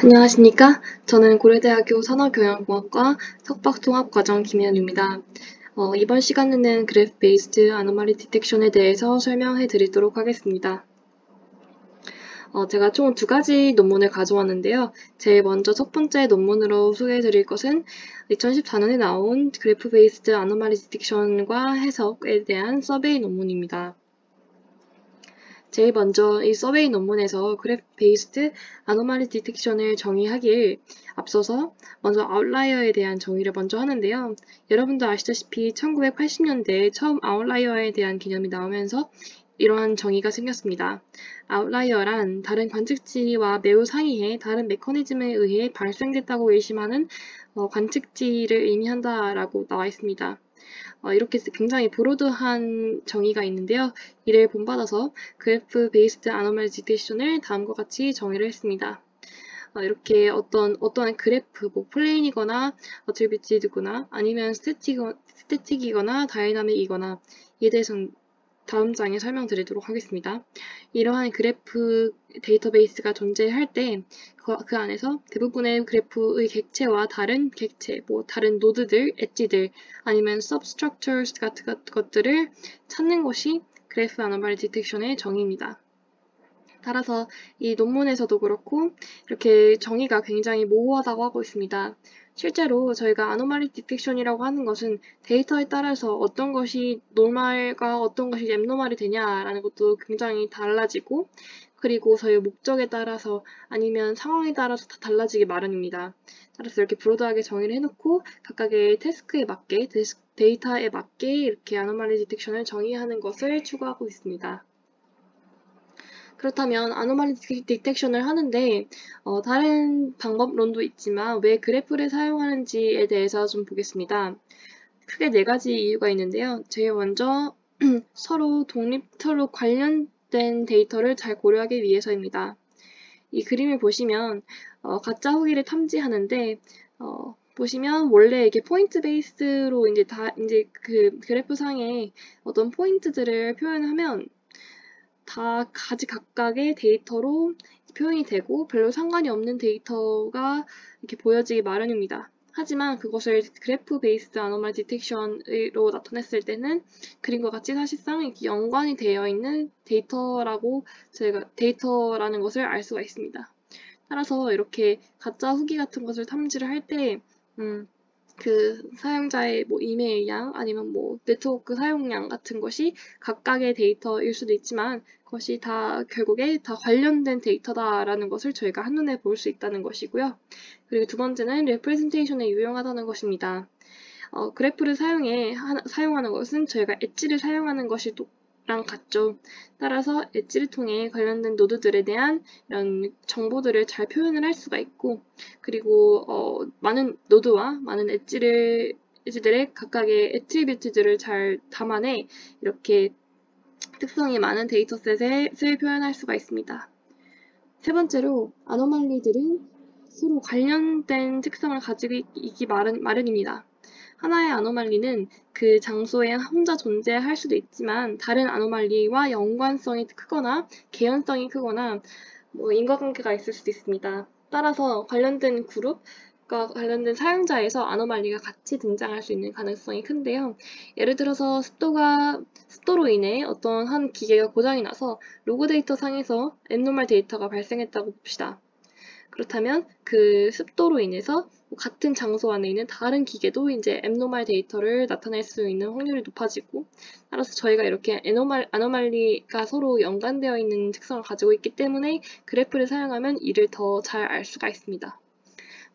안녕하십니까? 저는 고려대학교 산업경영공학과 석박통합과정 김혜연입니다. 이번 시간에는 그래프 베이스드 아노말리 디텍션에 대해서 설명해 드리도록 하겠습니다. 제가 총 2가지 논문을 가져왔는데요. 제일 먼저 첫 번째 논문으로 소개해 드릴 것은 2014년에 나온 그래프 베이스드 아노말리 디텍션과 해석에 대한 서베이 논문입니다. 제일 먼저 이 서베이 논문에서 그래프 베이스드 아노말리 디텍션을 정의하길 앞서서 먼저 아웃라이어에 대한 정의를 먼저 하는데요. 여러분도 아시다시피 1980년대에 처음 아웃라이어에 대한 개념이 나오면서 이러한 정의가 생겼습니다. 아웃라이어란 다른 관측지와 매우 상이해 다른 메커니즘에 의해 발생됐다고 의심하는 관측지를 의미한다라고 나와 있습니다. 이렇게 굉장히 브로드한 정의가 있는데요. 이를 본받아서 그래프 베이스드 아노멀리 디텍션을 다음과 같이 정의를 했습니다. 이렇게 어떤 그래프, 플레인이거나 어트리뷰티드거나 아니면 스태틱이거나 다이나믹이거나 이에 대해서는 다음 장에 설명드리도록 하겠습니다. 이러한 그래프 데이터베이스가 존재할 때 그 안에서 대부분의 그래프의 객체와 다른 객체, 다른 노드들, 엣지들, 아니면 substructures 같은 것들을 찾는 것이 그래프 아노멀리 디텍션의 정의입니다. 따라서 이 논문에서도 그렇고 이렇게 정의가 굉장히 모호하다고 하고 있습니다. 실제로 저희가 아노말리 디텍션이라고 하는 것은 데이터에 따라서 어떤 것이 노멀과 어떤 것이 앱노멀이 되냐라는 것도 굉장히 달라지고 그리고 저희 목적에 따라서 아니면 상황에 따라서 다 달라지기 마련입니다. 따라서 이렇게 브로드하게 정의를 해놓고 각각의 태스크에 맞게 데이터에 맞게 이렇게 아노말리 디텍션을 정의하는 것을 추구하고 있습니다. 그렇다면 아노말리 디텍션을 하는데 다른 방법론도 있지만 왜 그래프를 사용하는지에 대해서 좀 보겠습니다. 크게 4가지 이유가 있는데요. 제일 먼저 서로 관련된 데이터를 잘 고려하기 위해서입니다. 이 그림을 보시면 가짜 후기를 탐지하는데 보시면 원래 이게 포인트 베이스로 이제 그 그래프 상에 어떤 포인트들을 표현하면 다 각각의 데이터로 표현이 되고 별로 상관이 없는 데이터가 이렇게 보여지기 마련입니다. 하지만 그것을 그래프 베이스드 아노멀 디텍션으로 나타냈을 때는 그림과 같이 사실상 이렇게 연관이 되어 있는 데이터라는 것을 알 수가 있습니다. 따라서 이렇게 가짜 후기 같은 것을 탐지를 할 때, 그 사용자의 이메일량 아니면 네트워크 사용량 같은 것이 각각의 데이터일 수도 있지만 그것이 결국에 다 관련된 데이터다라는 것을 저희가 한눈에 볼 수 있다는 것이고요. 그리고 두 번째는 레프레젠테이션에 유용하다는 것입니다. 그래프를 사용하는 것은 저희가 엣지를 사용하는 것이랑 같죠. 따라서 엣지를 통해 관련된 노드들에 대한 이런 정보들을 잘 표현을 할 수가 있고 그리고 많은 노드와 많은 엣지들의 각각의 애트리뷰트들을 잘 담아내 이렇게 특성이 많은 데이터셋을 표현할 수가 있습니다. 세 번째로 아노말리들은 서로 관련된 특성을 가지고 있기 마련입니다. 하나의 아노말리는 그 장소에 혼자 존재할 수도 있지만 다른 아노말리와 연관성이 크거나 개연성이 크거나 인과관계가 있을 수도 있습니다. 따라서 관련된 그룹과 관련된 사용자에서 아노말리가 같이 등장할 수 있는 가능성이 큰데요. 예를 들어서 습도로 인해 어떤 한 기계가 고장이 나서 로그 데이터 상에서 앱노멀 데이터가 발생했다고 봅시다. 그렇다면 그 습도로 인해서 같은 장소 안에 있는 다른 기계도 이제 앱노멀 데이터를 나타낼 수 있는 확률이 높아지고 따라서 저희가 이렇게 아노말리가 서로 연관되어 있는 특성을 가지고 있기 때문에 그래프를 사용하면 이를 더 잘 알 수가 있습니다.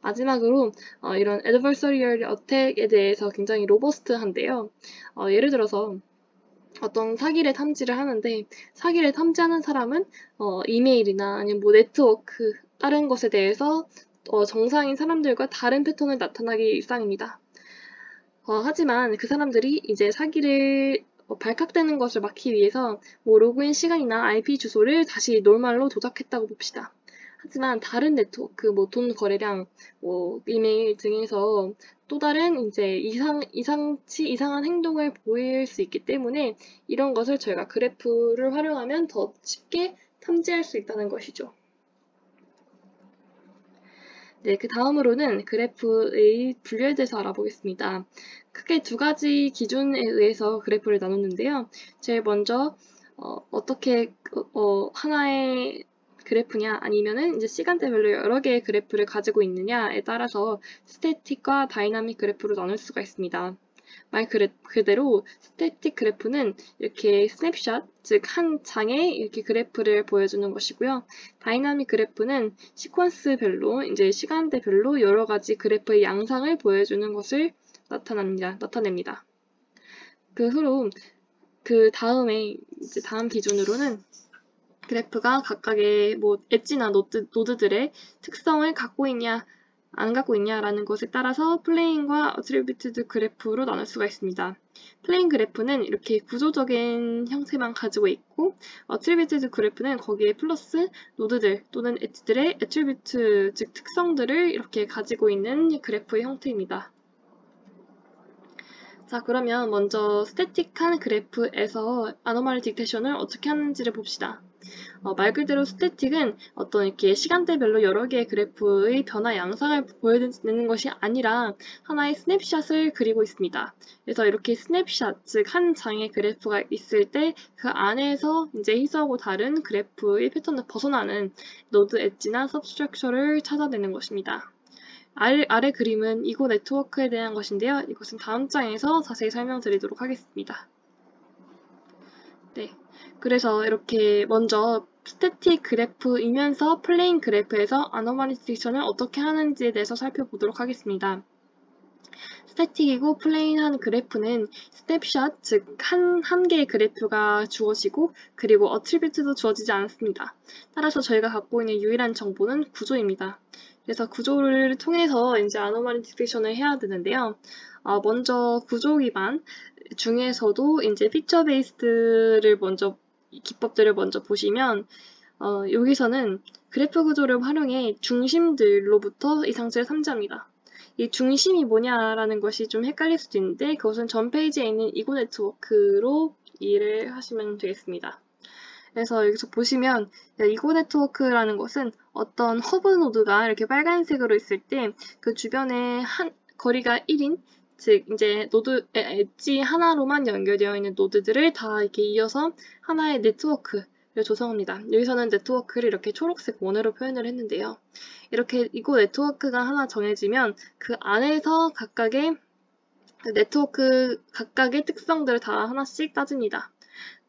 마지막으로 이런 adversarial attack에 대해서 굉장히 로버스트한데요. 예를 들어서 어떤 사기를 탐지를 하는데 사기를 탐지하는 사람은 이메일이나 아니면 네트워크 다른 것에 대해서 정상인 사람들과 다른 패턴을 나타나기 일상입니다. 하지만 그 사람들이 이제 사기를 발각되는 것을 막기 위해서 로그인 시간이나 IP 주소를 다시 노멀로 조작했다고 봅시다. 하지만 다른 네트워크, 돈 거래량, 이메일 등에서 또 다른 이제 이상한 행동을 보일 수 있기 때문에 이런 것을 저희가 그래프를 활용하면 더 쉽게 탐지할 수 있다는 것이죠. 네, 그 다음으로는 그래프의 분류에 대해서 알아보겠습니다. 크게 두 가지 기준에 의해서 그래프를 나눴는데요. 제일 먼저 어떻게 하나의 그래프냐 아니면은 이제 시간대별로 여러 개의 그래프를 가지고 있느냐에 따라서 스태틱과 다이나믹 그래프로 나눌 수가 있습니다. 말 그대로 스태틱 그래프는 이렇게 스냅샷, 즉 한 장에 이렇게 그래프를 보여주는 것이고요. 다이나믹 그래프는 시퀀스별로, 이제 시간대별로 여러 가지 그래프의 양상을 보여주는 것을 나타냅니다. 그 후로 그 다음에 이제 다음 기준으로는 그래프가 각각의 뭐 엣지나 노드들의 특성을 갖고 있냐 안 갖고 있냐라는 것에 따라서 플레인과 어트리뷰티드 그래프로 나눌 수가 있습니다. 플레인 그래프는 이렇게 구조적인 형태만 가지고 있고 어트리뷰티드 그래프는 거기에 플러스 노드들 또는 엣지들의 애트리뷰트 즉 특성들을 이렇게 가지고 있는 그래프의 형태입니다. 자, 그러면 먼저 스태틱한 그래프에서 아노말리 딕테이션을 어떻게 하는지를 봅시다. 말 그대로 스태틱은 어떤 이렇게 시간대별로 여러 개의 그래프의 변화 양상을 보여내는 것이 아니라 하나의 스냅샷을 그리고 있습니다. 그래서 이렇게 스냅샷, 즉 한 장의 그래프가 있을 때 그 안에서 이제 희소하고 다른 그래프의 패턴을 벗어나는 노드 엣지나 서브스트럭처를 찾아내는 것입니다. 아래 그림은 이고 네트워크에 대한 것인데요. 이것은 다음 장에서 자세히 설명드리도록 하겠습니다. 네, 그래서 이렇게 먼저 스태틱 그래프이면서 플레인 그래프에서 아노말리 디텍션을 어떻게 하는지에 대해서 살펴보도록 하겠습니다. 스태틱이고 플레인한 그래프는 스냅샷, 즉 한 개의 그래프가 주어지고 그리고 어트리뷰트도 주어지지 않습니다. 따라서 저희가 갖고 있는 유일한 정보는 구조입니다. 그래서 구조를 통해서 이제 아노말리 디텍션을 해야 되는데요. 먼저 구조 기반 중에서도 이제 피처 베이스드를 기법들을 먼저 보시면 여기서는 그래프 구조를 활용해 중심들로부터 이상치를 탐지합니다. 이 중심이 뭐냐라는 것이 좀 헷갈릴 수도 있는데 그것은 전 페이지에 있는 이고 네트워크로 이해를 하시면 되겠습니다. 그래서 여기서 보시면 이고 네트워크라는 것은 어떤 허브 노드가 이렇게 빨간색으로 있을 때 그 주변에 거리가 1인 즉 이제 노드 엣지 하나로만 연결되어 있는 노드들을 다 이렇게 이어서 하나의 네트워크를 조성합니다. 여기서는 네트워크를 이렇게 초록색 원으로 표현을 했는데요. 이렇게 이고 네트워크가 하나 정해지면 그 안에서 각각의 특성들을 다 하나씩 따집니다.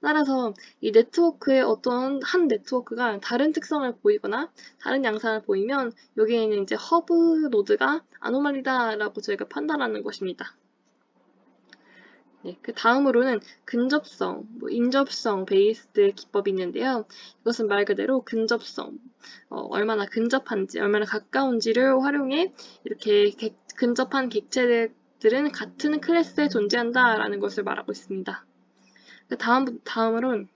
따라서 이 네트워크의 어떤 한 네트워크가 다른 특성을 보이거나 다른 양상을 보이면 여기에 있는 이제 허브 노드가 아노말리다라고 저희가 판단하는 것입니다. 네, 그 다음으로는 근접성, 인접성 베이스드 기법이 있는데요. 이것은 말 그대로 근접성, 얼마나 근접한지, 얼마나 가까운지를 활용해 이렇게 근접한 객체들은 같은 클래스에 존재한다라는 것을 말하고 있습니다. 그 다음으로는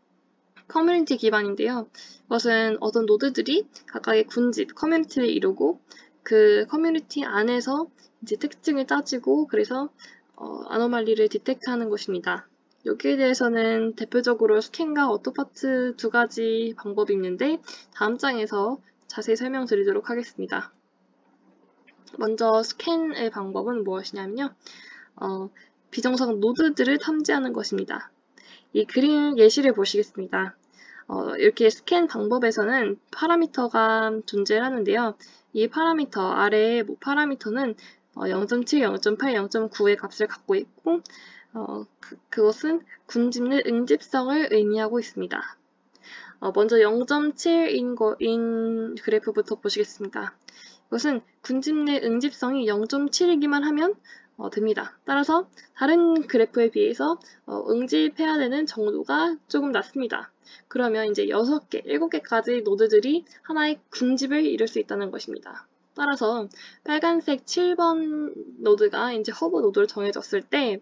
커뮤니티 기반인데요. 이것은 어떤 노드들이 각각의 군집, 커뮤니티를 이루고 그 커뮤니티 안에서 이제 특징을 따지고 그래서 아노말리를 디텍트하는 것입니다. 여기에 대해서는 대표적으로 스캔과 어토파트 두 가지 방법이 있는데 다음 장에서 자세히 설명드리도록 하겠습니다. 먼저 스캔의 방법은 무엇이냐면요. 비정상 노드들을 탐지하는 것입니다. 이 그림 예시를 보시겠습니다. 이렇게 스캔 방법에서는 파라미터가 존재하는데요. 이 파라미터 아래의 파라미터는 0.7, 0.8, 0.9의 값을 갖고 있고 그것은 군집 내 응집성을 의미하고 있습니다. 먼저 0.7인 그래프부터 보시겠습니다. 이것은 군집 내 응집성이 0.7이기만 하면 됩니다. 따라서 다른 그래프에 비해서 응집해야 되는 정도가 조금 낮습니다. 그러면 이제 6개, 7개까지 노드들이 하나의 군집을 이룰 수 있다는 것입니다. 따라서 빨간색 7번 노드가 이제 허브 노드로 정해졌을 때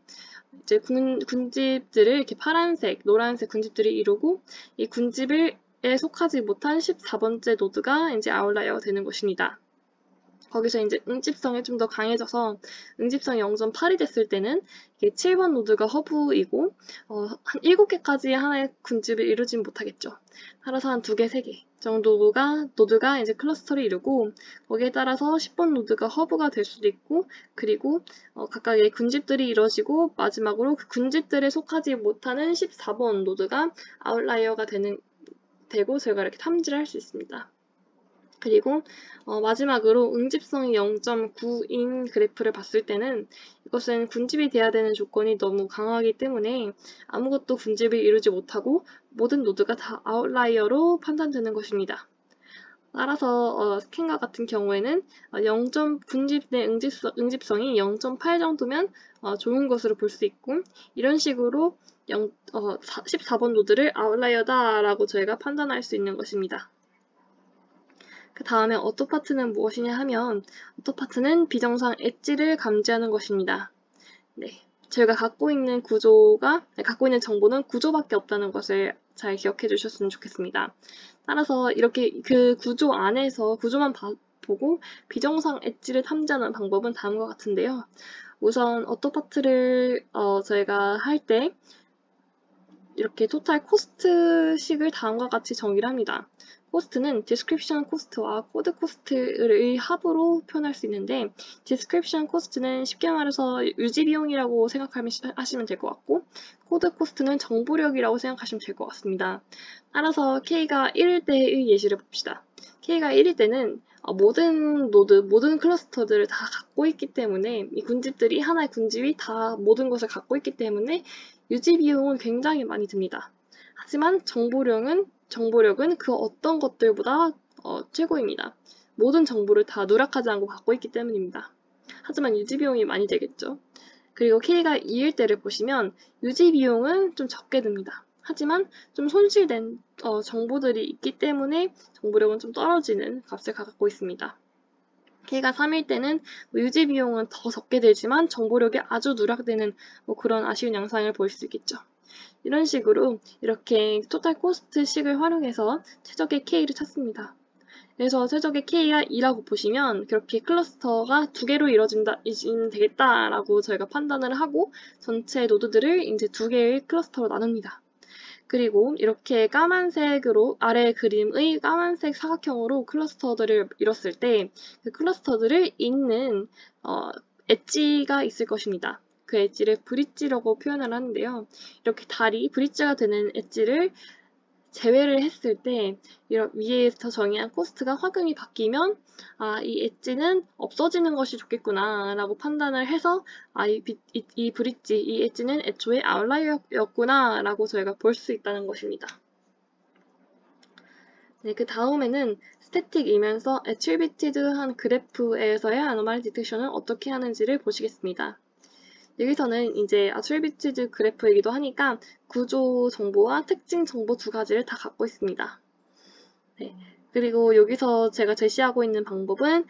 이제 군집들을 이렇게 파란색, 노란색 군집들이 이루고 이 군집에 속하지 못한 14번째 노드가 이제 아웃라이어가 되는 것입니다. 거기서 이제 응집성이 좀 더 강해져서 응집성이 0.8이 됐을 때는 이게 7번 노드가 허브이고 한 7개까지 하나의 군집을 이루진 못하겠죠. 따라서 한 2개, 3개 정도가 노드가 이제 클러스터를 이루고 거기에 따라서 10번 노드가 허브가 될 수도 있고 그리고 각각의 군집들이 이루어지고 마지막으로 그 군집들에 속하지 못하는 14번 노드가 아웃라이어가 되고 저희가 이렇게 탐지를 할 수 있습니다. 그리고 마지막으로 응집성이 0.9인 그래프를 봤을 때는 이것은 군집이 돼야 되는 조건이 너무 강하기 때문에 아무것도 군집을 이루지 못하고 모든 노드가 다 아웃라이어로 판단되는 것입니다. 따라서 스캔과 같은 경우에는 군집 내 응집성이 0.8 정도면 좋은 것으로 볼 수 있고 이런 식으로 14번 노드를 아웃라이어다라고 저희가 판단할 수 있는 것입니다. 그 다음에 어토 파트는 무엇이냐 하면 어토 파트는 비정상 엣지를 감지하는 것입니다. 네, 저희가 갖고 있는 정보는 구조밖에 없다는 것을 잘 기억해 주셨으면 좋겠습니다. 따라서 이렇게 그 구조 안에서 구조만 보고 비정상 엣지를 탐지하는 방법은 다음과 같은데요. 우선 어토 파트를 저희가 할 때 이렇게 토탈 코스트식을 다음과 같이 정의를 합니다. 코스트는 디스크립션 코스트와 코드 코스트의 합으로 표현할 수 있는데 디스크립션 코스트는 쉽게 말해서 유지 비용이라고 생각하시면 될 것 같고 코드 코스트는 정보력이라고 생각하시면 될 것 같습니다. 따라서 K가 1일 때의 예시를 봅시다. K가 1일 때는 모든 노드, 모든 클러스터들을 다 갖고 있기 때문에 이 군집들이 하나의 군집이 다 모든 것을 갖고 있기 때문에 유지 비용은 굉장히 많이 듭니다. 하지만 정보력은 그 어떤 것들보다 최고입니다. 모든 정보를 다 누락하지 않고 갖고 있기 때문입니다. 하지만 유지 비용이 많이 되겠죠. 그리고 K가 2일 때를 보시면 유지 비용은 좀 적게 듭니다. 하지만 좀 손실된 정보들이 있기 때문에 정보력은 좀 떨어지는 값을 갖고 있습니다. K가 3일 때는 유지 비용은 더 적게 들지만 정보력이 아주 누락되는 그런 아쉬운 양상을 보일 수 있겠죠. 이런 식으로 이렇게 토탈 코스트 식을 활용해서 최적의 K를 찾습니다. 그래서 최적의 K가 2라고 보시면 그렇게 클러스터가 2개로 이루어지면 되겠다라고 저희가 판단을 하고 전체 노드들을 이제 2개의 클러스터로 나눕니다. 그리고 이렇게 까만색으로 아래 그림의 까만색 사각형으로 클러스터들을 이뤘을 때 그 클러스터들을 잇는 엣지가 있을 것입니다. 그 엣지를 브릿지라고 표현을 하는데요. 이렇게 브릿지가 되는 엣지를 제외를 했을 때 위에서 정의한 코스트가 확연히 바뀌면 이 엣지는 없어지는 것이 좋겠구나 라고 판단을 해서 이 브릿지, 이 엣지는 애초에 아웃라이어였구나 라고 저희가 볼 수 있다는 것입니다. 네, 그 다음에는 스태틱이면서 애트리뷰티드한 그래프에서의 아노말리 디텍션을 어떻게 하는지를 보시겠습니다. 여기서는 이제 attributed 그래프이기도 하니까 구조 정보와 특징 정보 두 가지를 다 갖고 있습니다. 네. 그리고 여기서 제가 제시하고 있는 방법은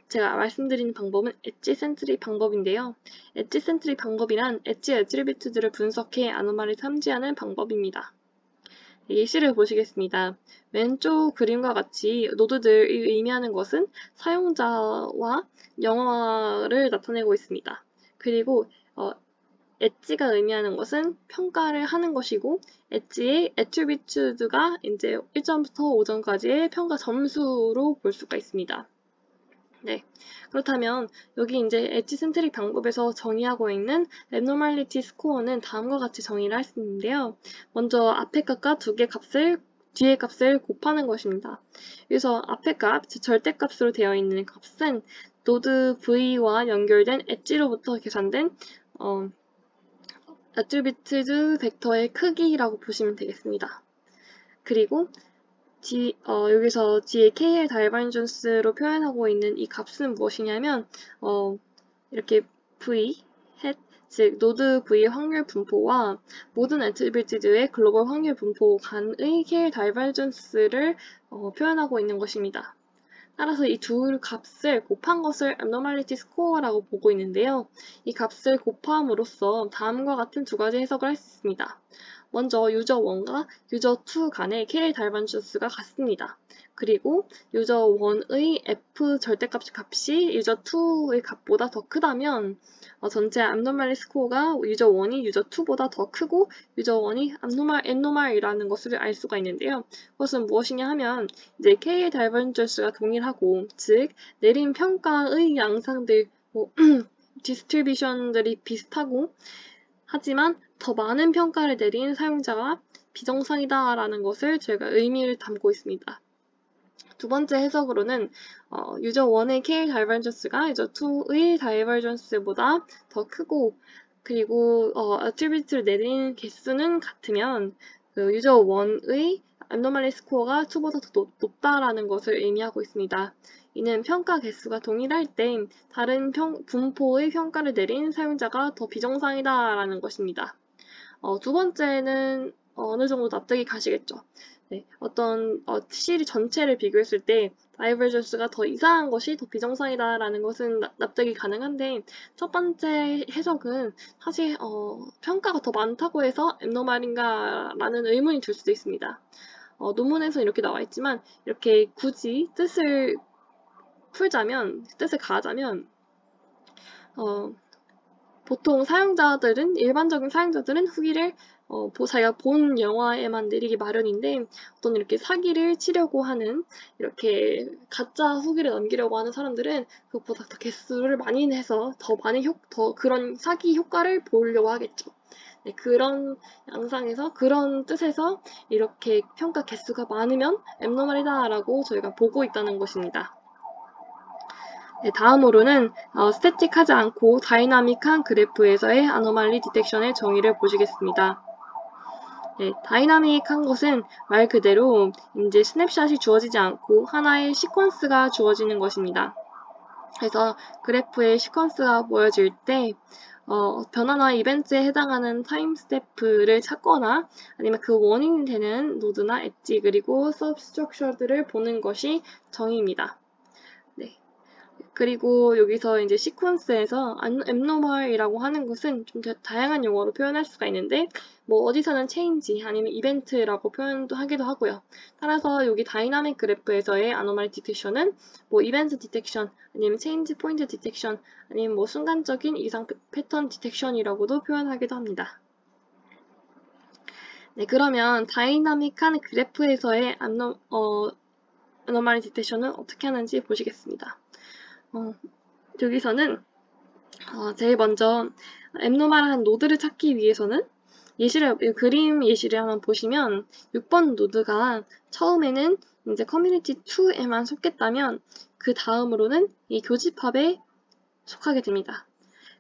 제가 말씀드린 방법은 엣지 센트릭 방법인데요. 엣지 센트릭 방법이란 엣지 애트리뷰트들을 분석해 아노말리 탐지하는 방법입니다. 예시를 보시겠습니다. 왼쪽 그림과 같이 노드들이 의미하는 것은 사용자와 영어를 나타내고 있습니다. 그리고 엣지가 의미하는 것은 평가를 하는 것이고 엣지의 attribute가 이제 1점부터 5점까지의 평가 점수로 볼 수가 있습니다. 네, 그렇다면 여기 이제 엣지 센트릭 방법에서 정의하고 있는 abnormality 스코어는 다음과 같이 정의를 할 수 있는데요. 먼저 앞의 값과 뒤의 값을 곱하는 것입니다. 그래서 앞의 값, 즉 절대값으로 되어 있는 값은 노드 V와 연결된 엣지로부터 계산된 attributed 벡터의 크기라고 보시면 되겠습니다. 그리고 여기서 뒤에 KL 다이버전스로 표현하고 있는 이 값은 무엇이냐면 이렇게 V, 즉 노드 V의 확률 분포와 모든 attributed의 글로벌 확률 분포 간의 KL 다이버전스를 표현하고 있는 것입니다. 따라서 이 두 값을 곱한 것을 abnormality score라고 보고 있는데요. 이 값을 곱함으로써 다음과 같은 두 가지 해석을 할 수 있습니다. 먼저 유저 1과 유저 2 간의 K 다이버전스가 같습니다. 그리고 유저 1의 F 절대값 값이 유저 2의 값보다 더 크다면 전체 abnormality 스코어가 유저 1이 유저 2보다 더 크고 유저 1이 abnormal이라는 것을 알 수가 있는데요. 그것은 무엇이냐 하면 이제 K의 다이버전스가 동일하고, 즉 내린 평가의 양상들 디스트리뷰션들이 비슷하고, 하지만 더 많은 평가를 내린 사용자가 비정상이다 라는 것을 저희가 의미를 담고 있습니다. 두 번째 해석으로는 유저 1의 K 다이버전스가 유저 2의 다이버전스보다 더 크고, 그리고 attribute를 내린 개수는 같으면 그 유저 1의 abnormality 스코어가 2보다 더 높다라는 것을 의미하고 있습니다. 이는 평가 개수가 동일할 때 다른 분포의 평가를 내린 사용자가 더 비정상이다 라는 것입니다. 두 번째는 어느 정도 납득이 가시겠죠. 네, 어떤 시리 전체를 비교했을 때 다이버전스가 더 이상한 것이 더 비정상이다라는 것은 납득이 가능한데, 첫 번째 해석은 사실 평가가 더 많다고 해서 abnormal인가 라는 의문이 들 수도 있습니다. 논문에서 이렇게 나와 있지만 이렇게 굳이 뜻을 가하자면 보통 일반적인 사용자들은 후기를 자기가 본 영화에만 내리기 마련인데, 어떤 이렇게 사기를 치려고 하는, 이렇게 가짜 후기를 남기려고 하는 사람들은 그것보다 더 개수를 많이 내서 더 그런 사기 효과를 보려고 하겠죠. 네, 그런 양상에서, 그런 뜻에서 이렇게 평가 개수가 많으면 abnormal이다라고 저희가 보고 있다는 것입니다. 네, 다음으로는 스태틱하지 않고 다이나믹한 그래프에서의 아노말리 디텍션의 정의를 보시겠습니다. 네, 다이나믹한 것은 말 그대로 이제 스냅샷이 주어지지 않고 하나의 시퀀스가 주어지는 것입니다. 그래서 그래프에 시퀀스가 보여질 때 변화나 이벤트에 해당하는 타임 스텝을 찾거나, 아니면 그 원인이 되는 노드나 엣지 그리고 서브스트럭처들을 보는 것이 정의입니다. 네. 그리고 여기서 이제 시퀀스에서 abnormal이라고 하는 것은 좀 다양한 용어로 표현할 수가 있는데, 뭐 어디서는 change 아니면 event라고 표현도 하기도 하고요. 따라서 여기 다이나믹 그래프에서의 anomaly detection은 뭐 event detection 아니면 change point detection 아니면 뭐 순간적인 이상 패턴 디텍션이라고도 표현하기도 합니다. 네, 그러면 다이나믹한 그래프에서의 anomaly detection은 어떻게 하는지 보시겠습니다. 여기서는 제일 먼저 abnormal한 노드를 찾기 위해서는 그림 예시를 한번 보시면 6번 노드가 처음에는 이제 커뮤니티 2에만 속했다면 그 다음으로는 이 교집합에 속하게 됩니다.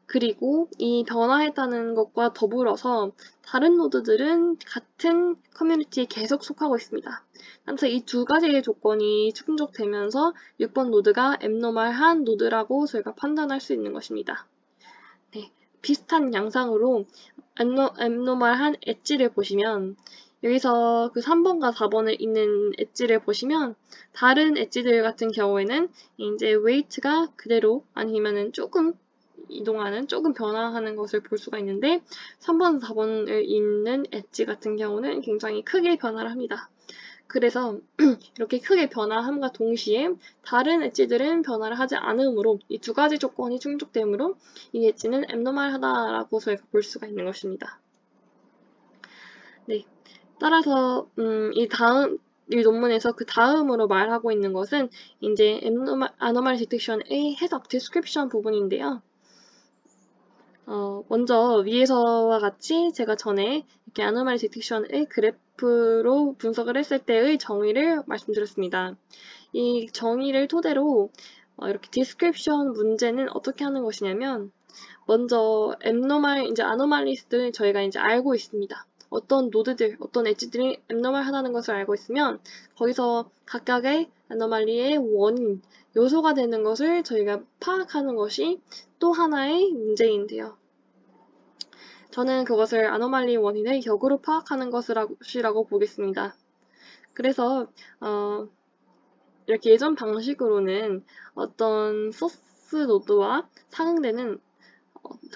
그리고 이 변화했다는 것과 더불어서 다른 노드들은 같은 커뮤니티에 계속 속하고 있습니다. 따라서 이 두 가지의 조건이 충족되면서 6번 노드가 abnormal한 노드라고 저희가 판단할 수 있는 것입니다. 네, 비슷한 양상으로 abnormal한 엣지를 보시면, 여기서 그 3번과 4번에 있는 엣지를 보시면 다른 엣지들 같은 경우에는 이제 weight가 그대로 아니면은 조금 이동하는, 조금 변화하는 것을 볼 수가 있는데, 3번, 4번에 있는 엣지 같은 경우는 굉장히 크게 변화를 합니다. 그래서 이렇게 크게 변화함과 동시에 다른 엣지들은 변화를 하지 않으므로, 이 두 가지 조건이 충족되므로 이 엣지는 abnormal하다라고 저희가 볼 수가 있는 것입니다. 네, 따라서 이 논문에서 그 다음으로 말하고 있는 것은 이제 anomaly detection의 해석, description 부분인데요. 먼저 위에서와 같이 제가 전에 이렇게 anomaly detection의 그래프로 분석을 했을 때의 정의를 말씀드렸습니다. 이 정의를 토대로 이렇게 description 문제는 어떻게 하는 것이냐면, 먼저 anomalies들 저희가 이제 알고 있습니다. 어떤 노드들, 어떤 엣지들이 abnormal하다는 것을 알고 있으면 거기서 각각의 anomaly의 원인, 요소가 되는 것을 저희가 파악하는 것이 또 하나의 문제인데요. 저는 그것을 아노말리 원인을 역으로 파악하는 것이라고 보겠습니다. 그래서 이렇게 예전 방식으로는 어떤 소스 노드와 상응되는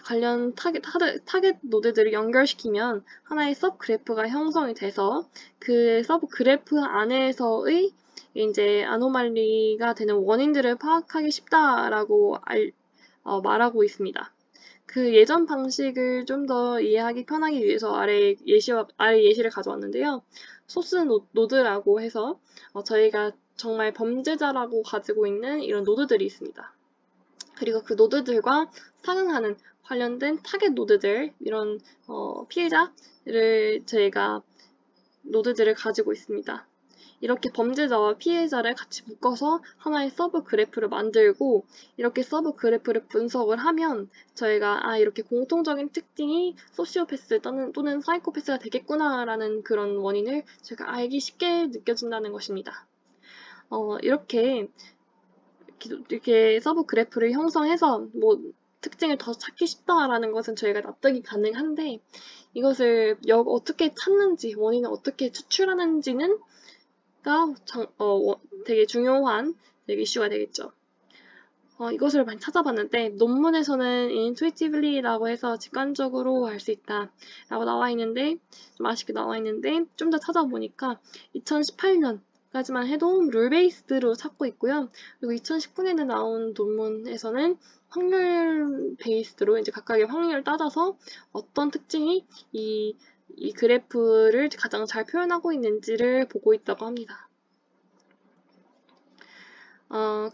관련 타겟 노드들을 연결시키면 하나의 서브 그래프가 형성이 돼서 그 서브 그래프 안에서의 이제 아노말리가 되는 원인들을 파악하기 쉽다라고 말하고 있습니다. 그 예전 방식을 좀 더 이해하기 편하기 위해서 아래 예시를 가져왔는데요. 소스 노드라고 해서 저희가 정말 범죄자라고 가지고 있는 이런 노드들이 있습니다. 그리고 그 노드들과 상응하는 관련된 타겟 노드들, 이런 피해자를 저희가 노드들을 가지고 있습니다. 이렇게 범죄자와 피해자를 같이 묶어서 하나의 서브 그래프를 만들고 이렇게 서브 그래프를 분석을 하면 저희가 이렇게 공통적인 특징이 소시오패스 또는 사이코패스가 되겠구나라는 그런 원인을 제가 알기 쉽게 느껴진다는 것입니다. 이렇게 서브 그래프를 형성해서 뭐 특징을 더 찾기 쉽다라는 것은 저희가 납득이 가능한데 이것을 어떻게 찾는지, 원인을 어떻게 추출하는지는 되게 중요한 이슈가 되겠죠. 이것을 많이 찾아봤는데 논문에서는 intuitively라고 해서 직관적으로 할 수 있다 라고 나와 있는데 좀 아쉽게 나와 있는데 좀 더 찾아보니까 2018년까지만 해도 룰 베이스드로 찾고 있고요. 그리고 2019년에 나온 논문에서는 확률 베이스드로 이제 각각의 확률을 따져서 어떤 특징이 이 그래프를 가장 잘 표현하고 있는지를 보고 있다고 합니다.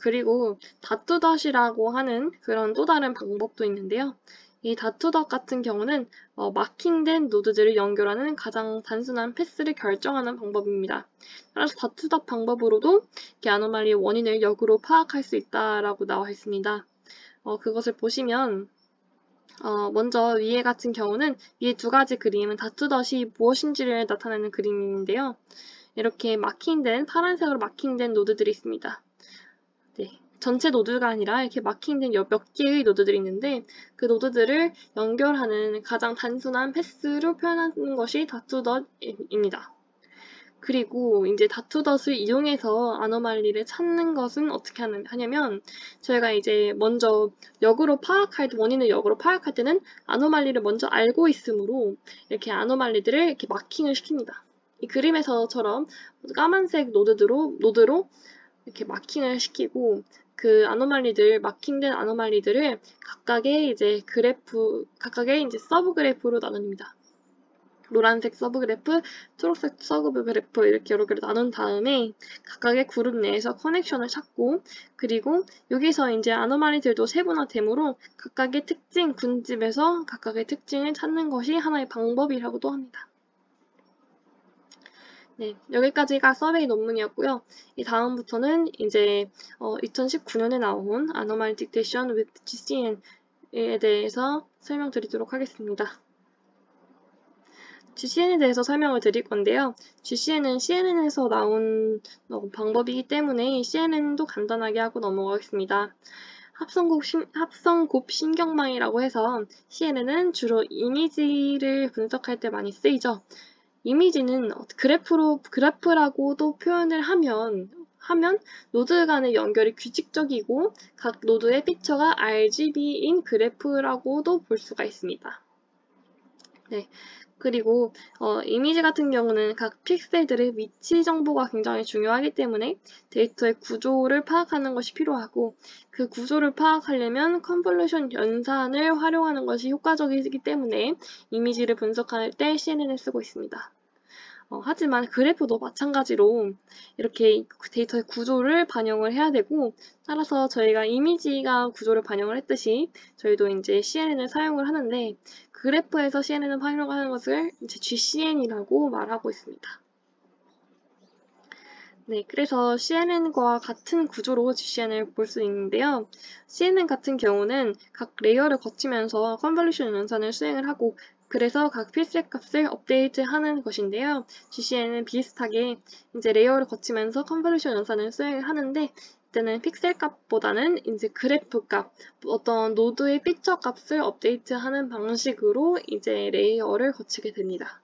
그리고 다투닷이라고 하는 그런 또 다른 방법도 있는데요. 이 다투닷 같은 경우는 마킹된 노드들을 연결하는 가장 단순한 패스를 결정하는 방법입니다. 따라서 다투닷 방법으로도 이 아노말리의 원인을 역으로 파악할 수 있다라고 나와 있습니다. 그것을 보시면 먼저 위에 같은 경우는 위에 두 가지 그림은 다투닷이 무엇인지를 나타내는 그림인데요. 이렇게 파란색으로 마킹된 노드들이 있습니다. 네, 전체 노드가 아니라 이렇게 마킹된 몇 개의 노드들이 있는데 그 노드들을 연결하는 가장 단순한 패스로 표현하는 것이 다투덧입니다. 그리고 이제 다투덧을 이용해서 아노말리를 찾는 것은 어떻게 하냐면 저희가 이제 먼저 원인을 역으로 파악할 때는 아노말리를 먼저 알고 있으므로 이렇게 아노말리들을 이렇게 마킹을 시킵니다. 이 그림에서처럼 까만색 노드로 이렇게 마킹을 시키고 그 마킹된 아노말리들을 각각의 이제 서브 그래프로 나눕니다. 노란색 서브 그래프, 초록색 서브 그래프 이렇게 여러 개로 나눈 다음에 각각의 그룹 내에서 커넥션을 찾고 그리고 여기서 이제 아노말리들도 세분화되므로 각각의 특징, 군집에서 각각의 특징을 찾는 것이 하나의 방법이라고도 합니다. 네, 여기까지가 서베이 논문이었고요. 이 다음부터는 이제 2019년에 나온 Anomaly Detection with GCN에 대해서 설명드리도록 하겠습니다. GCN에 대해서 설명을 드릴 건데요. GCN은 CNN에서 나온 방법이기 때문에 CNN도 간단하게 하고 넘어가겠습니다. 합성곱 신경망이라고 해서 CNN은 주로 이미지를 분석할 때 많이 쓰이죠. 이미지는 그래프라고도 표현을 하면 노드 간의 연결이 규칙적이고 각 노드의 픽처가 RGB인 그래프라고도 볼 수가 있습니다. 네. 그리고 이미지 같은 경우는 각 픽셀들의 위치 정보가 굉장히 중요하기 때문에 데이터의 구조를 파악하는 것이 필요하고 그 구조를 파악하려면 컨볼루션 연산을 활용하는 것이 효과적이기 때문에 이미지를 분석할 때 CNN을 쓰고 있습니다. 하지만 그래프도 마찬가지로 이렇게 데이터의 구조를 반영을 해야 되고 따라서 저희가 이미지가 구조를 반영을 했듯이 저희도 이제 CNN을 사용을 하는데 그래프에서 CNN을 활용하는 것을 이제 GCN이라고 말하고 있습니다. 네, 그래서 CNN과 같은 구조로 GCN을 볼 수 있는데요. CNN 같은 경우는 각 레이어를 거치면서 컨볼루션 연산을 수행을 하고 그래서 각 픽셀 값을 업데이트하는 것인데요. GCN은 비슷하게 이제 레이어를 거치면서 컨볼루션 연산을 수행을 하는데 이때는 픽셀 값보다는 이제 그래프 값, 어떤 노드의 피처 값을 업데이트하는 방식으로 이제 레이어를 거치게 됩니다.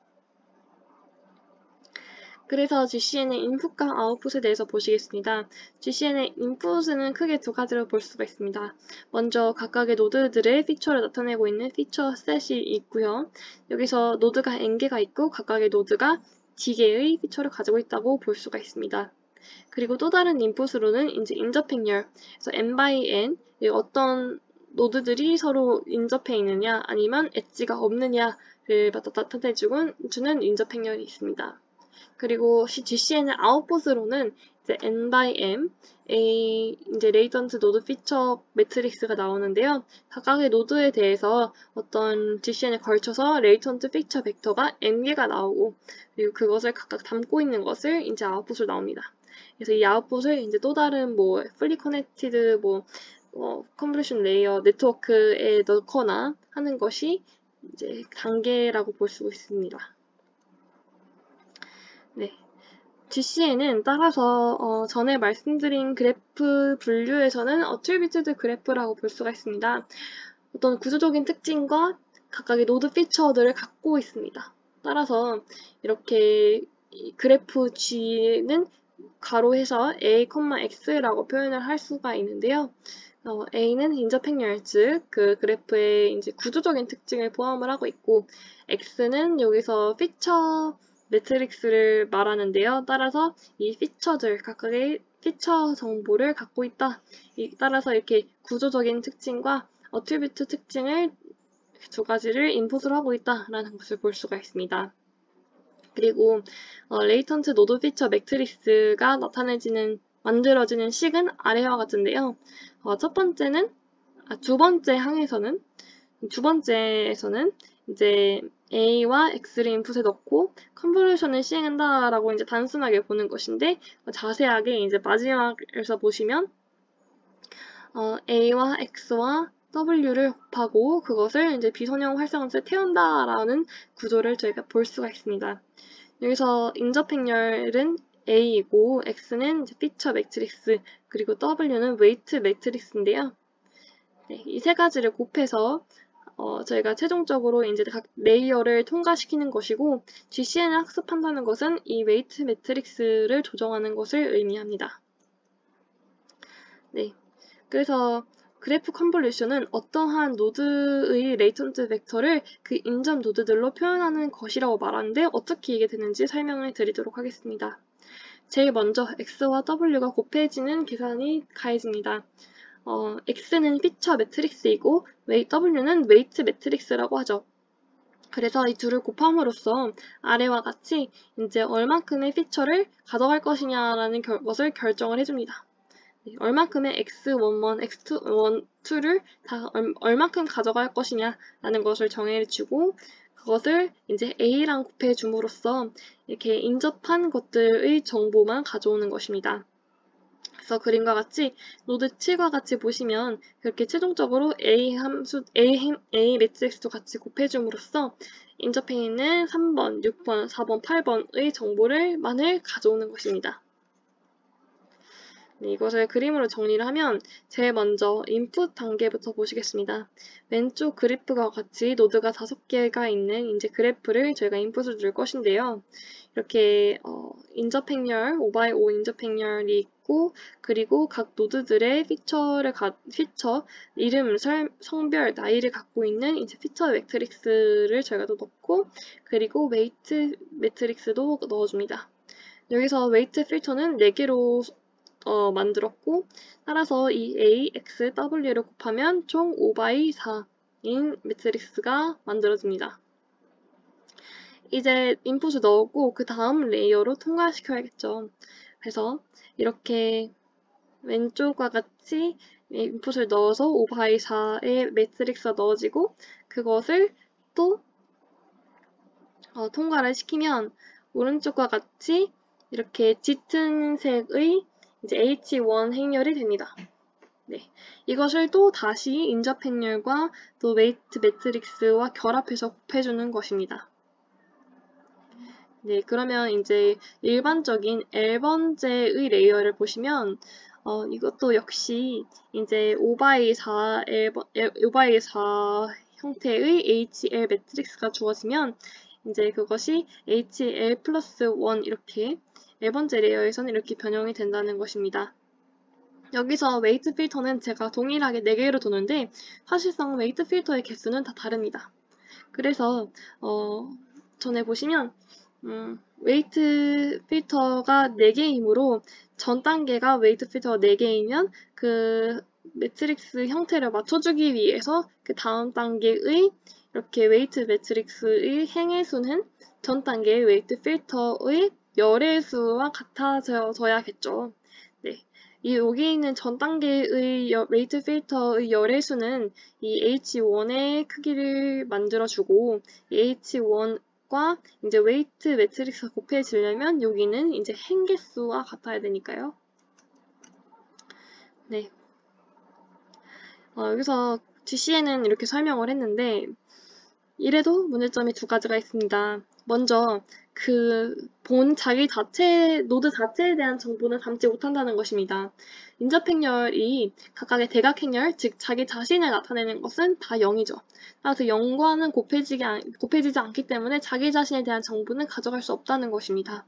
그래서 GCN의 인풋과 아웃풋에 대해서 보시겠습니다. GCN의 인풋은 크게 두 가지로 볼 수가 있습니다. 먼저 각각의 노드들의 피처를 나타내고 있는 피처 셋이 있고요. 여기서 노드가 n개가 있고 각각의 노드가 d개의 피처를 가지고 있다고 볼 수가 있습니다. 그리고 또 다른 인풋으로는 이제 인접행열, 그래서 n by n, 어떤 노드들이 서로 인접해 있느냐 아니면 엣지가 없느냐를 나타내주는 인접행열이 있습니다. 그리고 GCN의 아웃풋으로는 이제 n by m, 이제 레이턴트 노드 피처 매트릭스가 나오는데요. 각각의 노드에 대해서 어떤 GCN에 걸쳐서 레이턴트 피처 벡터가 n개가 나오고, 그리고 그것을 각각 담고 있는 것을 이제 아웃풋으로 나옵니다. 그래서 이 아웃풋을 이제 또 다른 뭐 fully connected 컨볼루션 레이어 네트워크에 넣거나 하는 것이 이제 단계라고 볼 수 있습니다. 네. GCN은 따라서 전에 말씀드린 그래프 분류에서는 어트리뷰티드 그래프라고 볼 수가 있습니다. 어떤 구조적인 특징과 각각의 노드 피처들을 갖고 있습니다. 따라서 이렇게 그래프 G는 가로해서 A, X라고 표현을 할 수가 있는데요. A는 인접행렬, 즉 그 그래프의 이제 구조적인 특징을 포함을 하고 있고, X는 여기서 피처 매트릭스를 말하는데요. 따라서 이 피처들, 각각의 피처 정보를 갖고 있다. 따라서 이렇게 구조적인 특징과 어트리뷰트 특징을 두 가지를 인풋을 하고 있다라는 것을 볼 수가 있습니다. 그리고 레이턴트 노드 피처 매트릭스가 만들어지는 식은 아래와 같은데요. 두 번째에서는 이제 A와 X를 인풋에 넣고 컨볼루션을 시행한다라고 이제 단순하게 보는 것인데, 자세하게 이제 마지막에서 보시면 A와 X와 W를 곱하고 그것을 이제 비선형 활성화를 태운다라는 구조를 저희가 볼 수가 있습니다. 여기서 인접행열은 A이고 X는 이제 피처 매트릭스, 그리고 W는 웨이트 매트릭스인데요. 네, 이 세 가지를 곱해서 저희가 최종적으로 이제 각 레이어를 통과시키는 것이고, GCN을 학습한다는 것은 이 웨이트 매트릭스를 조정하는 것을 의미합니다. 네, 그래서 그래프 컨볼루션은 어떠한 노드의 레이턴트 벡터를 그 인접 노드들로 표현하는 것이라고 말하는데, 어떻게 이게 되는지 설명을 드리도록 하겠습니다. 제일 먼저 X와 W가 곱해지는 계산이 가해집니다. X는 피처 매트릭스이고 W는 웨이트 매트릭스라고 하죠. 그래서 이 둘을 곱함으로써 아래와 같이 이제 얼만큼의 피처를 가져갈 것이냐라는 것을 결정을 해줍니다. 얼만큼의 X11, X12를 다 얼만큼 가져갈 것이냐라는 것을 정해주고, 그것을 이제 A랑 곱해줌으로써 이렇게 인접한 것들의 정보만 가져오는 것입니다. 그래서 그림과 같이 노드 7과 같이 보시면 그렇게 최종적으로 A 매트릭스도 같이 곱해줌으로써 인접행에는 3번, 6번, 4번, 8번의 정보만을 가져오는 것입니다. 네, 이것을 그림으로 정리를 하면 제일 먼저 인풋 단계부터 보시겠습니다. 왼쪽 그래프와 같이 노드가 5개가 있는 이제 그래프를 저희가 인풋을 줄 것인데요. 이렇게 인접행열, 5x5 인접행열이 있고, 그리고 각 노드들의 피처, 이름, 성별, 나이를 갖고 있는 이제 피처 매트릭스를 저희가 또 넣고, 그리고 웨이트 매트릭스도 넣어줍니다. 여기서 웨이트 필터는 4개로 만들었고, 따라서 이 A, X, W를 곱하면 총 5x4인 매트릭스가 만들어집니다. 이제 인풋을 넣었고 그 다음 레이어로 통과시켜야겠죠. 그래서 이렇게 왼쪽과 같이 인풋을 넣어서 5x4의 매트릭스가 넣어지고, 그것을 또 통과를 시키면 오른쪽과 같이 이렇게 짙은 색의 이제 H1 행렬이 됩니다. 네, 이것을 또 다시 인접 행렬과 또 웨이트 매트릭스와 결합해서 곱해주는 것입니다. 네, 그러면 이제 일반적인 L번째의 레이어를 보시면 이것도 역시 이제 5x4 형태의 HL 매트릭스가 주어지면 이제 그것이 HL 플러스 1 이렇게 네 번째 레이어에서는 이렇게 변형이 된다는 것입니다. 여기서 웨이트 필터는 제가 동일하게 4개로 두는데 사실상 웨이트 필터의 개수는 다 다릅니다. 그래서 전에 보시면 웨이트 필터가 4개이므로 전 단계가 웨이트 필터가 4개이면 그 매트릭스 형태를 맞춰주기 위해서 그 다음 단계의 이렇게 웨이트 매트릭스의 행의 수는 전 단계의 웨이트 필터의 열의 수와 같아져야겠죠. 네. 여기 있는 전 단계의 웨이트 필터의 열의 수는 이 H1의 크기를 만들어주고 H1과 이제 웨이트 매트릭스가 곱해지려면 여기는 이제 행개수와 같아야 되니까요. 네. 여기서 GC에는 이렇게 설명을 했는데 이래도 문제점이 2가지가 있습니다. 먼저 자기 노드 자체에 대한 정보는 담지 못한다는 것입니다. 인접행렬이 각각의 대각행렬, 즉 자기 자신을 나타내는 것은 다 0이죠. 따라서 0과는 곱해지지 않기 때문에 자기 자신에 대한 정보는 가져갈 수 없다는 것입니다.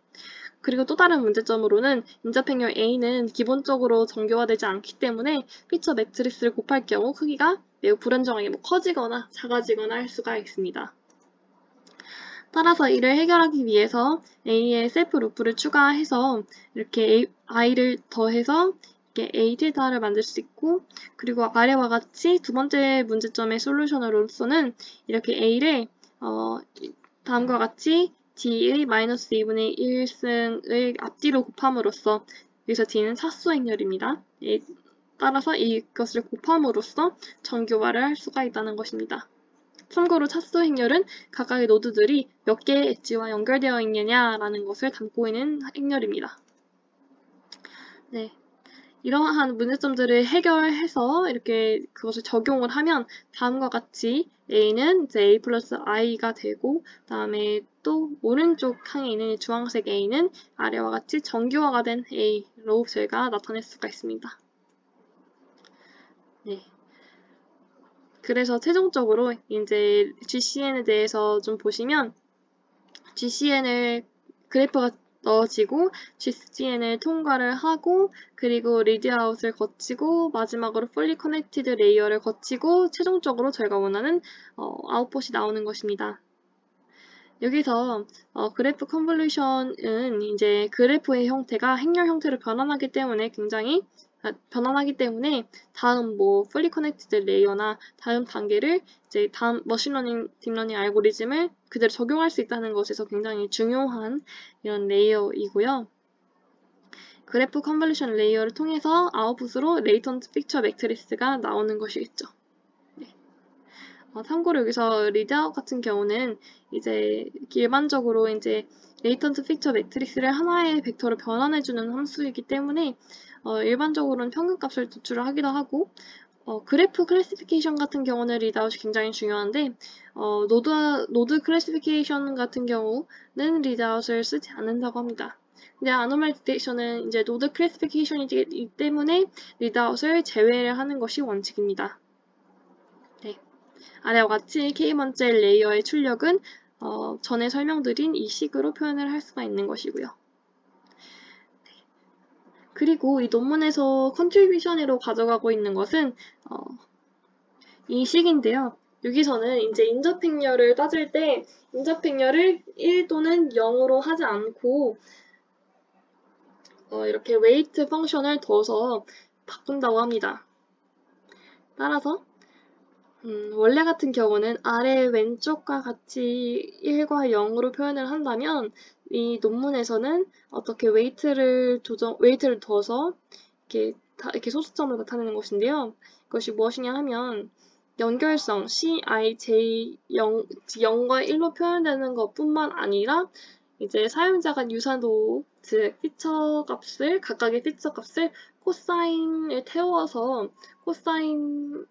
그리고 또 다른 문제점으로는 인접행렬 A는 기본적으로 정교화되지 않기 때문에 피처 매트리스를 곱할 경우 크기가 매우 불안정하게 커지거나 작아지거나 할 수가 있습니다. 따라서 이를 해결하기 위해서 A에 셀프 루프를 추가해서 이렇게 I를 더해서 이렇게 A 틸타를 만들 수 있고, 그리고 아래와 같이 2번째 문제점의 솔루션으로서는 이렇게 A를 다음과 같이 D의 마이너스 2분의 1승의 앞뒤로 곱함으로써 여기서 D는 차수 행렬입니다. 따라서 이것을 곱함으로써 정교화를 할 수가 있다는 것입니다. 참고로 차수 행렬은 각각의 노드들이 몇 개의 엣지와 연결되어 있느냐라는 것을 담고 있는 행렬입니다. 네. 이러한 문제점들을 해결해서 이렇게 그것을 적용을 하면 다음과 같이 A는 이제 A 플러스 I가 되고, 다음에 또 오른쪽 칸에 있는 주황색 A는 아래와 같이 정교화가 된 A로 저희가 나타낼 수가 있습니다. 네. 그래서 최종적으로 이제 GCN에 대해서 좀 보시면 GCN을 그래프가 넣어지고 GCN을 통과를 하고 그리고 리드아웃을 거치고 마지막으로 fully connected 레이어를 거치고 최종적으로 저희가 원하는 아웃풋이 나오는 것입니다. 여기서 그래프 컨볼루션은 이제 그래프의 형태가 행렬 형태로 변환하기 때문에 다음 fully connected 레이어나 다음 단계를 이제 다음 머신러닝, 딥러닝 알고리즘을 그대로 적용할 수 있다는 것에서 굉장히 중요한 이런 레이어이고요. 그래프 컨볼루션 레이어를 통해서 아웃풋으로 레이턴트 픽처 매트리스가 나오는 것이겠죠. 네. 참고로 여기서 리드아웃 같은 경우는 이제 일반적으로 이제 레이턴트 픽처 매트리스를 하나의 벡터로 변환해주는 함수이기 때문에 일반적으로는 평균값을 도출을 하기도 하고, 그래프 클래시피케이션 같은 경우는 리드아웃이 굉장히 중요한데 노드 클래시피케이션 같은 경우는 리드아웃을 쓰지 않는다고 합니다. 근데 아노멀 디텍션은 이제 노드 클래시피케이션이기 때문에 리드아웃을 제외를 하는 것이 원칙입니다. 네. 아래와 같이 K번째 레이어의 출력은 전에 설명드린 이 식으로 표현을 할 수가 있는 것이고요. 그리고 이 논문에서 컨트리뷰션으로 가져가고 있는 것은 이 식인데요. 여기서는 이제 인접행렬을 따질 때 인접행렬을 1 또는 0으로 하지 않고 이렇게 웨이트 펑션을 둬서 바꾼다고 합니다. 따라서 원래 같은 경우는 아래 왼쪽과 같이 1과 0으로 표현을 한다면 이 논문에서는 어떻게 웨이트를 둬서 이렇게 소수점을 나타내는 것인데요. 이것이 무엇이냐 하면 연결성 CIJ 0과 1로 표현되는 것뿐만 아니라 이제 사용자가 유사도 즉 각각의 피처 값을 코사인을 태워서 코사인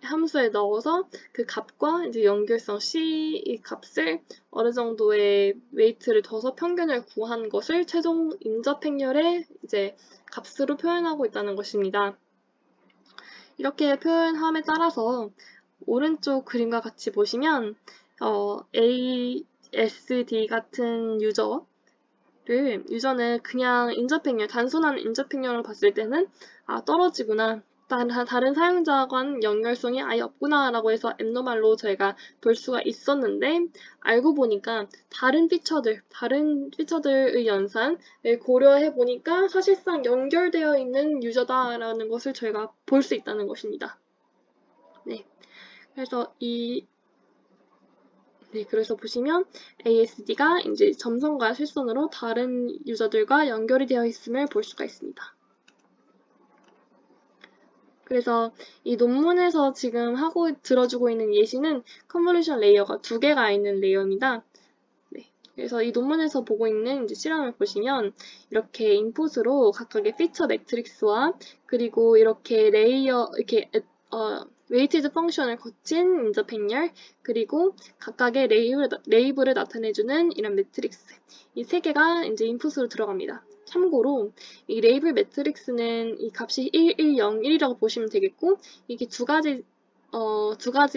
함수에 넣어서 그 값과 이제 연결성 C 값을 어느 정도의 웨이트를 둬서 평균을 구한 것을 최종 인접행렬의 이제 값으로 표현하고 있다는 것입니다. 이렇게 표현함에 따라서 오른쪽 그림과 같이 보시면 ASD 같은 유저는 그냥 인접행렬, 단순한 인접행렬을 봤을 때는 떨어지구나. 다른 사용자간 연결성이 아예 없구나 라고 해서 앱노말로 저희가 볼 수가 있었는데, 알고 보니까 다른 피처들의 연산을 고려해 보니까 사실상 연결되어 있는 유저다라는 것을 저희가 볼 수 있다는 것입니다. 네. 그래서 보시면 ASD가 이제 점선과 실선으로 다른 유저들과 연결이 되어 있음을 볼 수가 있습니다. 그래서 이 논문에서 지금 들어주고 있는 예시는 컨볼루션 레이어가 2개가 있는 레이어입니다. 네. 그래서 이 논문에서 보고 있는 이제 실험을 보시면 이렇게 인풋으로 각각의 피처 매트릭스와 그리고 이렇게 웨이티드 펑션을 거친 인접행렬, 그리고 각각의 레이블을 나타내주는 이런 매트릭스, 이 3개가 이제 인풋으로 들어갑니다. 참고로 이 레이블 매트릭스는 이 값이 1, 1, 0, 1이라고 보시면 되겠고, 이게 두 가지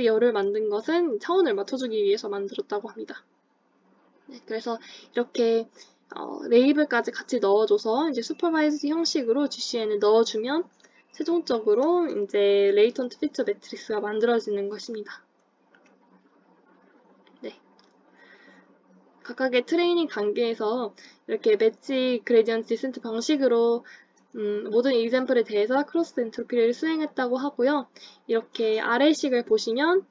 열을 만든 것은 차원을 맞춰주기 위해서 만들었다고 합니다. 네, 그래서 이렇게 레이블까지 같이 넣어줘서 이제 슈퍼바이즈드 형식으로 GCN을 넣어주면 최종적으로 이제 레이턴트 피처 매트릭스가 만들어지는 것입니다. 네. 각각의 트레이닝 단계에서 이렇게 매치 그레디언트 디센트 방식으로 모든 이그젬플에 대해서 크로스 엔트로피를 수행했다고 하고요. 이렇게 아래식을 보시면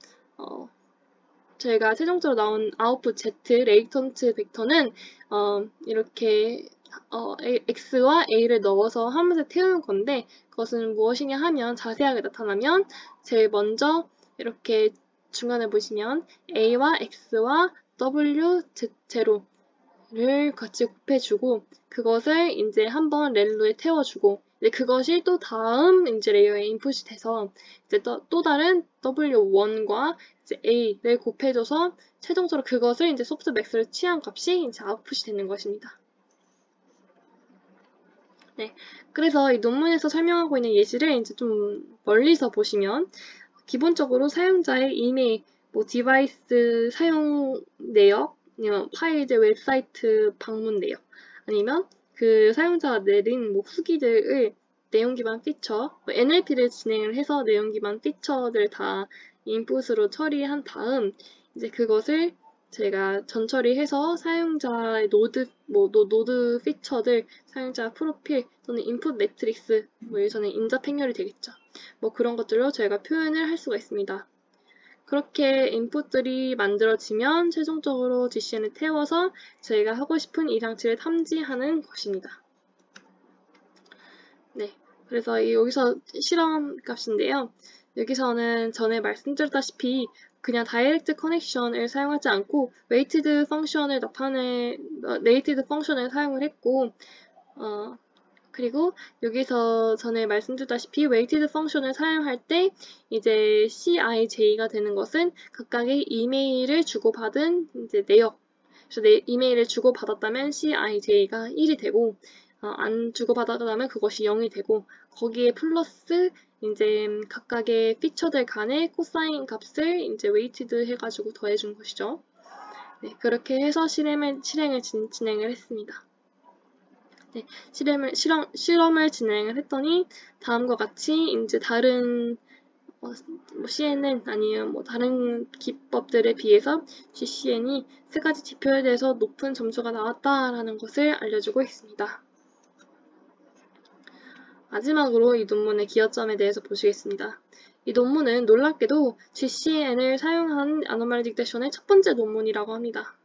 저희가 최종적으로 나온 아웃풋 Z 레이턴트 벡터는 이렇게 X와 A를 넣어서 한 문에 태우는 건데, 그것은 무엇이냐 하면 자세하게 나타나면 제일 먼저 이렇게 중간에 보시면 A와 X와 W, Z0를 같이 곱해주고 그것을 이제 한번 렐로에 태워주고, 그것이 또 다음 이제 레이어에 인풋이 돼서 이제 또 다른 W1과 이제 A를 곱해줘서 최종적으로 그것을 이제 소프트맥스를 취한 값이 이제 아웃풋이 되는 것입니다. 네, 그래서 이 논문에서 설명하고 있는 예시를 이제 좀 멀리서 보시면 기본적으로 사용자의 이메일, 디바이스 사용 내역, 아니면 파일들 웹사이트 방문 내역, 아니면 그 사용자가 내린 후기들을 내용 기반 피처, NLP를 진행을 해서 내용 기반 피처들 다 인풋으로 처리한 다음 이제 그것을 제가 전처리해서 사용자의 노드 피처들, 사용자 프로필 또는 인풋 매트릭스, 여기서는 인접 행렬이 되겠죠. 그런 것들로 저희가 표현을 할 수가 있습니다. 그렇게 인풋들이 만들어지면 최종적으로 GCN을 태워서 저희가 하고 싶은 이상치를 탐지하는 것입니다. 네, 그래서 여기서 실험 값인데요. 여기서는 전에 말씀드렸다시피 그냥 다이렉트 커넥션을 사용하지 않고 웨이티드 펑션을 사용을 했고, 그리고 여기서 전에 말씀드렸다시피 웨이티드 펑션을 사용할 때 이제 CIJ가 되는 것은 각각의 이메일을 주고받은 이제 내역. 그래서 내 이메일을 주고받았다면 CIJ가 1이 되고, 안 주고받았다면 그것이 0이 되고, 거기에 플러스 이제 각각의 피처들 간의 코사인 값을 이제 웨이티드 해가지고 더해준 것이죠. 네, 그렇게 해서 실행을 진행을 했습니다. 네, 실험을 진행을 했더니 다음과 같이 이제 다른 CNN 아니면 다른 기법들에 비해서 GCN이 3가지 지표에 대해서 높은 점수가 나왔다라는 것을 알려주고 있습니다. 마지막으로 이 논문의 기여점에 대해서 보시겠습니다. 이 논문은 놀랍게도 GCN을 사용한 아노말리 딕테이션의 첫 번째 논문이라고 합니다.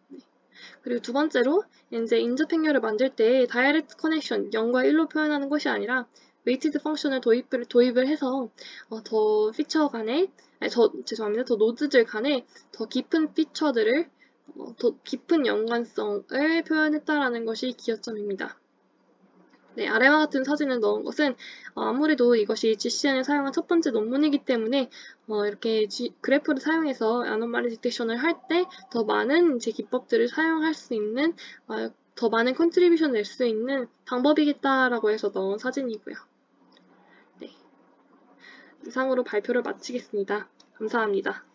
그리고 두 번째로 이제 인접 행렬을 만들 때 다이렉트 커넥션 0과 1로 표현하는 것이 아니라 웨이티드 펑션을 도입을 해서 더 노드들 간에 더 깊은 피처들을 더 깊은 연관성을 표현했다라는 것이 기여점입니다. 네, 아래와 같은 사진을 넣은 것은 아무래도 이것이 GCN을 사용한 첫 번째 논문이기 때문에 이렇게 그래프를 사용해서 아노말리 딕테이션을 할 때 더 많은 이제 기법들을 사용할 수 있는 더 많은 컨트리뷰션을 낼 수 있는 방법이겠다라고 해서 넣은 사진이고요. 네, 이상으로 발표를 마치겠습니다. 감사합니다.